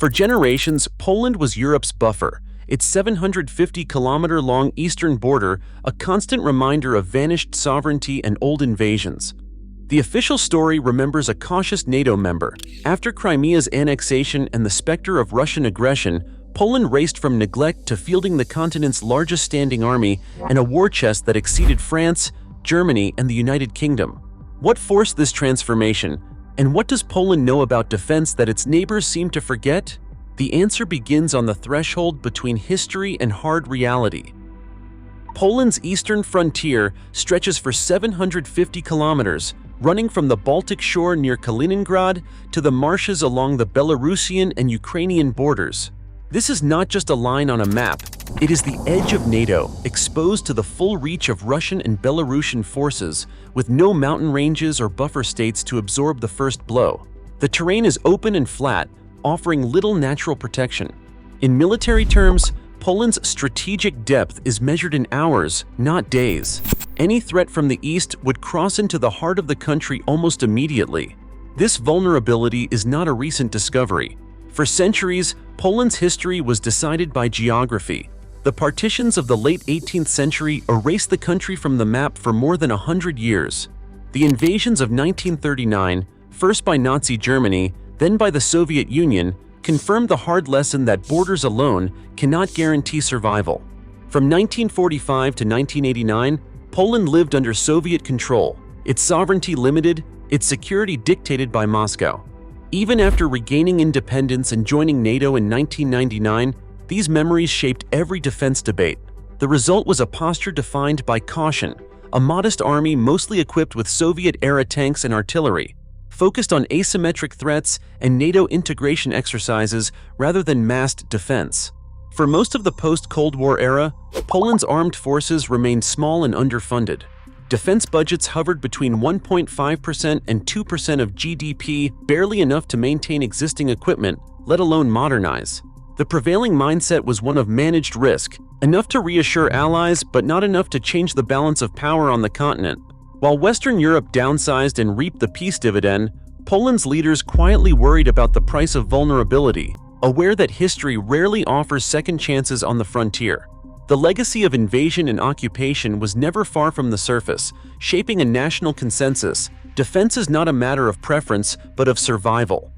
For generations, Poland was Europe's buffer, its 750-kilometer-long eastern border a constant reminder of vanished sovereignty and old invasions. The official story remembers a cautious NATO member. After Crimea's annexation and the specter of Russian aggression, Poland raced from neglect to fielding the continent's largest standing army and a war chest that exceeded France, Germany, and the United Kingdom. What forced this transformation? And what does Poland know about defense that its neighbors seem to forget? The answer begins on the threshold between history and hard reality. Poland's eastern frontier stretches for 750 kilometers, running from the Baltic shore near Kaliningrad to the marshes along the Belarusian and Ukrainian borders. This is not just a line on a map, it is the edge of NATO, exposed to the full reach of Russian and Belarusian forces, with no mountain ranges or buffer states to absorb the first blow. The terrain is open and flat, offering little natural protection. In military terms, Poland's strategic depth is measured in hours, not days. Any threat from the east would cross into the heart of the country almost immediately. This vulnerability is not a recent discovery. For centuries, Poland's history was decided by geography. The partitions of the late 18th century erased the country from the map for more than 100 years. The invasions of 1939, first by Nazi Germany, then by the Soviet Union, confirmed the hard lesson that borders alone cannot guarantee survival. From 1945 to 1989, Poland lived under Soviet control, its sovereignty limited, its security dictated by Moscow. Even after regaining independence and joining NATO in 1999, these memories shaped every defense debate. The result was a posture defined by caution, a modest army mostly equipped with Soviet-era tanks and artillery, focused on asymmetric threats and NATO integration exercises rather than massed defense. For most of the post-Cold War era, Poland's armed forces remained small and underfunded. Defense budgets hovered between 1.5% and 2% of GDP, barely enough to maintain existing equipment, let alone modernize. The prevailing mindset was one of managed risk, enough to reassure allies but not enough to change the balance of power on the continent. While Western Europe downsized and reaped the peace dividend, Poland's leaders quietly worried about the price of vulnerability, aware that history rarely offers second chances on the frontier. The legacy of invasion and occupation was never far from the surface, shaping a national consensus. Defense is not a matter of preference, but of survival.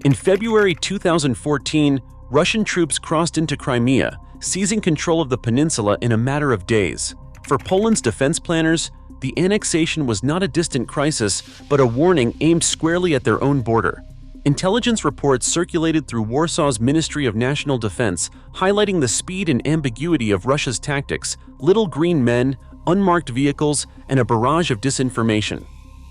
In February 2014, Russian troops crossed into Crimea, seizing control of the peninsula in a matter of days. For Poland's defense planners, the annexation was not a distant crisis, but a warning aimed squarely at their own border. Intelligence reports circulated through Warsaw's Ministry of National Defense, highlighting the speed and ambiguity of Russia's tactics, little green men, unmarked vehicles, and a barrage of disinformation.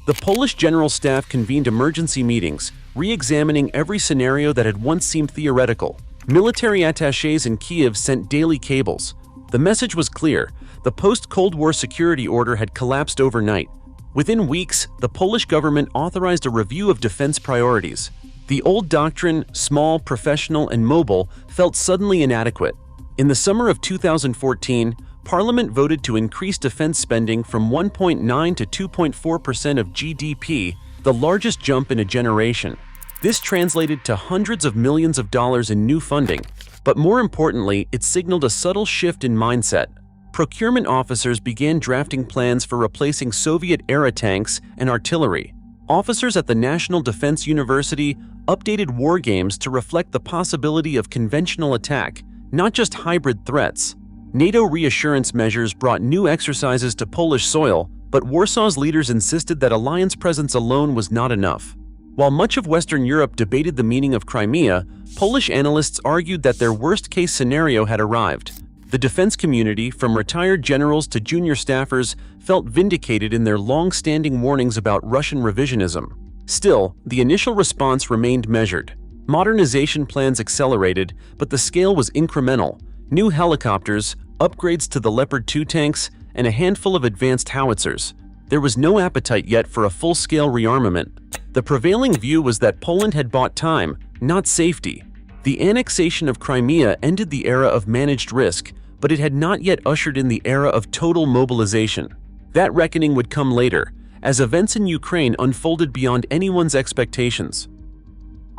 The Polish General Staff convened emergency meetings, re-examining every scenario that had once seemed theoretical. Military attachés in Kiev sent daily cables. The message was clear: the post-Cold War security order had collapsed overnight. Within weeks, the Polish government authorized a review of defense priorities. The old doctrine, small, professional, and mobile, felt suddenly inadequate. In the summer of 2014, Parliament voted to increase defense spending from 1.9% to 2.4% of GDP, the largest jump in a generation. This translated to hundreds of millions of dollars in new funding, but more importantly, it signaled a subtle shift in mindset. Procurement officers began drafting plans for replacing Soviet-era tanks and artillery. Officers at the National Defense University updated war games to reflect the possibility of conventional attack, not just hybrid threats. NATO reassurance measures brought new exercises to Polish soil, but Warsaw's leaders insisted that alliance presence alone was not enough. While much of Western Europe debated the meaning of Crimea, Polish analysts argued that their worst-case scenario had arrived. The defense community, from retired generals to junior staffers, felt vindicated in their long-standing warnings about Russian revisionism. Still, the initial response remained measured. Modernization plans accelerated, but the scale was incremental. New helicopters, upgrades to the Leopard 2 tanks, and a handful of advanced howitzers. There was no appetite yet for a full-scale rearmament. The prevailing view was that Poland had bought time, not safety. The annexation of Crimea ended the era of managed risk, but it had not yet ushered in the era of total mobilization. That reckoning would come later, as events in Ukraine unfolded beyond anyone's expectations.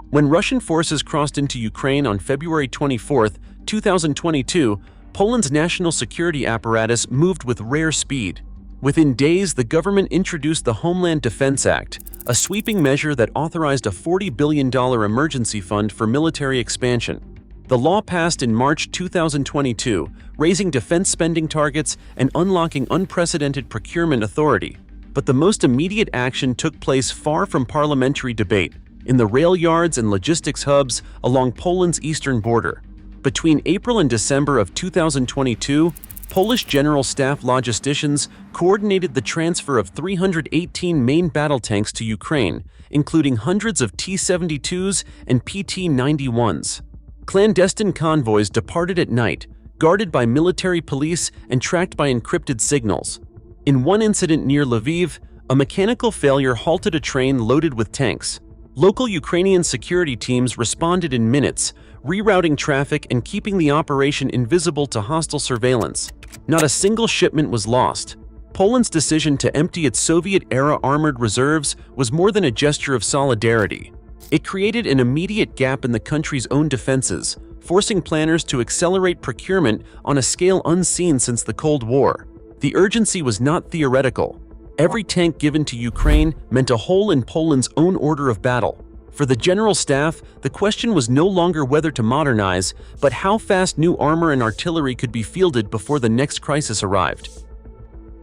When Russian forces crossed into Ukraine on February 24, 2022, Poland's national security apparatus moved with rare speed. Within days, the government introduced the Homeland Defense Act, a sweeping measure that authorized a $40 billion emergency fund for military expansion. The law passed in March 2022, raising defense spending targets and unlocking unprecedented procurement authority. But the most immediate action took place far from parliamentary debate, in the rail yards and logistics hubs along Poland's eastern border. Between April and December of 2022, Polish General Staff logisticians coordinated the transfer of 318 main battle tanks to Ukraine, including hundreds of T-72s and PT-91s. Clandestine convoys departed at night, guarded by military police and tracked by encrypted signals. In one incident near Lviv, a mechanical failure halted a train loaded with tanks. Local Ukrainian security teams responded in minutes, rerouting traffic and keeping the operation invisible to hostile surveillance. Not a single shipment was lost. Poland's decision to empty its Soviet-era armored reserves was more than a gesture of solidarity. It created an immediate gap in the country's own defenses, forcing planners to accelerate procurement on a scale unseen since the Cold War. The urgency was not theoretical. Every tank given to Ukraine meant a hole in Poland's own order of battle. For the General Staff, the question was no longer whether to modernize, but how fast new armor and artillery could be fielded before the next crisis arrived.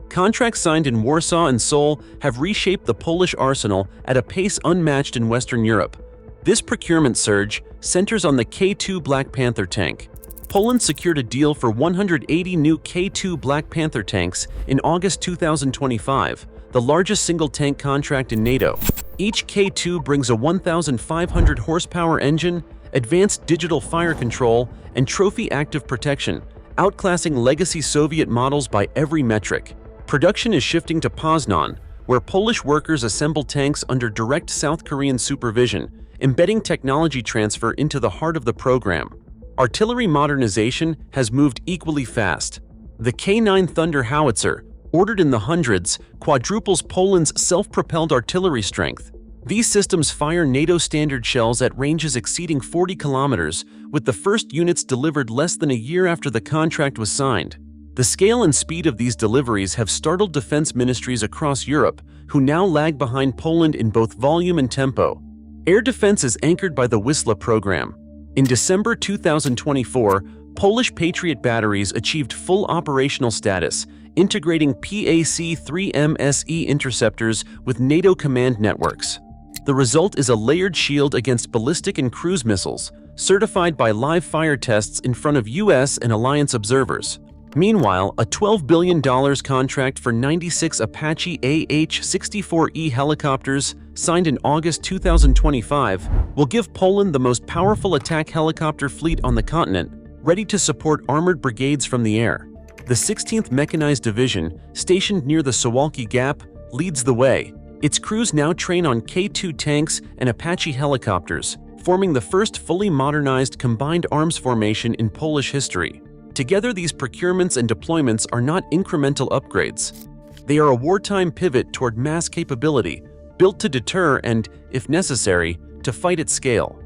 Contracts signed in Warsaw and Seoul have reshaped the Polish arsenal at a pace unmatched in Western Europe. This procurement surge centers on the K2 Black Panther tank. Poland secured a deal for 180 new K2 Black Panther tanks in August 2025, the largest single tank contract in NATO. Each K2 brings a 1,500 horsepower engine, advanced digital fire control, and trophy active protection, outclassing legacy Soviet models by every metric. Production is shifting to Poznan, where Polish workers assemble tanks under direct South Korean supervision, embedding technology transfer into the heart of the program. Artillery modernization has moved equally fast. The K9 Thunder howitzer, ordered in the hundreds, quadruples Poland's self-propelled artillery strength. These systems fire NATO-standard shells at ranges exceeding 40 kilometers, with the first units delivered less than a year after the contract was signed. The scale and speed of these deliveries have startled defense ministries across Europe, who now lag behind Poland in both volume and tempo. Air defense is anchored by the Wisla program. In December 2024, Polish Patriot batteries achieved full operational status, integrating PAC-3MSE interceptors with NATO command networks. The result is a layered shield against ballistic and cruise missiles, certified by live fire tests in front of US and alliance observers. Meanwhile, a $12 billion contract for 96 Apache AH-64E helicopters, signed in August 2025, will give Poland the most powerful attack helicopter fleet on the continent, ready to support armored brigades from the air. The 16th Mechanized Division, stationed near the Suwalki Gap, leads the way. Its crews now train on K2 tanks and Apache helicopters, forming the first fully modernized combined arms formation in Polish history. Together, these procurements and deployments are not incremental upgrades. They are a wartime pivot toward mass capability, built to deter and, if necessary, to fight at scale.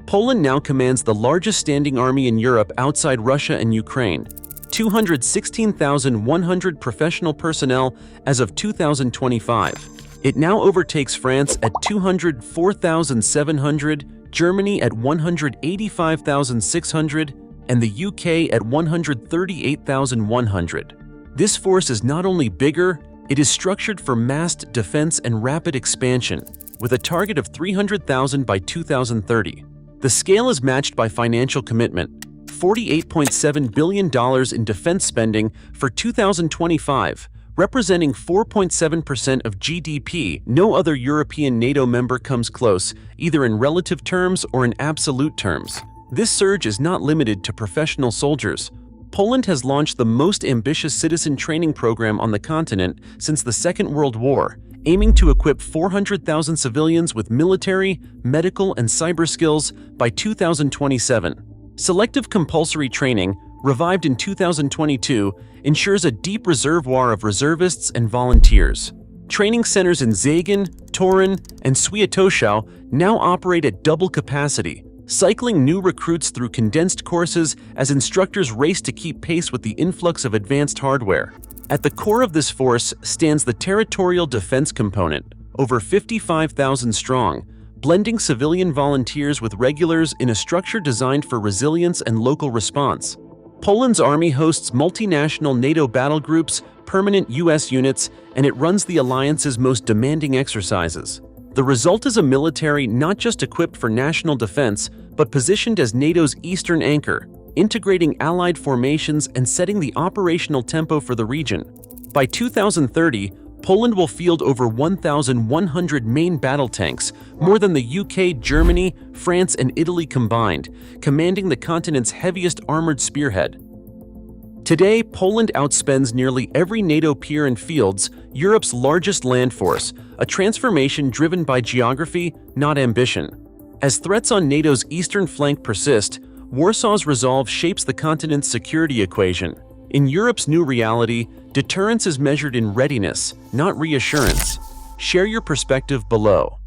Poland now commands the largest standing army in Europe outside Russia and Ukraine, 216,100 professional personnel as of 2025. It now overtakes France at 204,700, Germany at 185,600, and the UK at 138,100. This force is not only bigger, it is structured for massed defense and rapid expansion, with a target of 300,000 by 2030. The scale is matched by financial commitment: $48.7 billion in defense spending for 2025, representing 4.7% of GDP. No other European NATO member comes close, either in relative terms or in absolute terms. This surge is not limited to professional soldiers. Poland has launched the most ambitious citizen training program on the continent since the Second World War, aiming to equip 400,000 civilians with military, medical, and cyber skills by 2027. Selective compulsory training, revived in 2022, ensures a deep reservoir of reservists and volunteers. Training centers in Zagan, Torun, and Świętoszów now operate at double capacity, cycling new recruits through condensed courses as instructors race to keep pace with the influx of advanced hardware. At the core of this force stands the Territorial Defense Component, over 55,000 strong, blending civilian volunteers with regulars in a structure designed for resilience and local response. Poland's army hosts multinational NATO battle groups, permanent U.S. units, and it runs the alliance's most demanding exercises. The result is a military not just equipped for national defense, but positioned as NATO's eastern anchor, integrating allied formations and setting the operational tempo for the region. By 2030, Poland will field over 1,100 main battle tanks, more than the UK, Germany, France, and Italy combined, commanding the continent's heaviest armored spearhead. Today, Poland outspends nearly every NATO peer in fields, Europe's largest land force, a transformation driven by geography, not ambition. As threats on NATO's eastern flank persist, Warsaw's resolve shapes the continent's security equation. In Europe's new reality, deterrence is measured in readiness, not reassurance. Share your perspective below.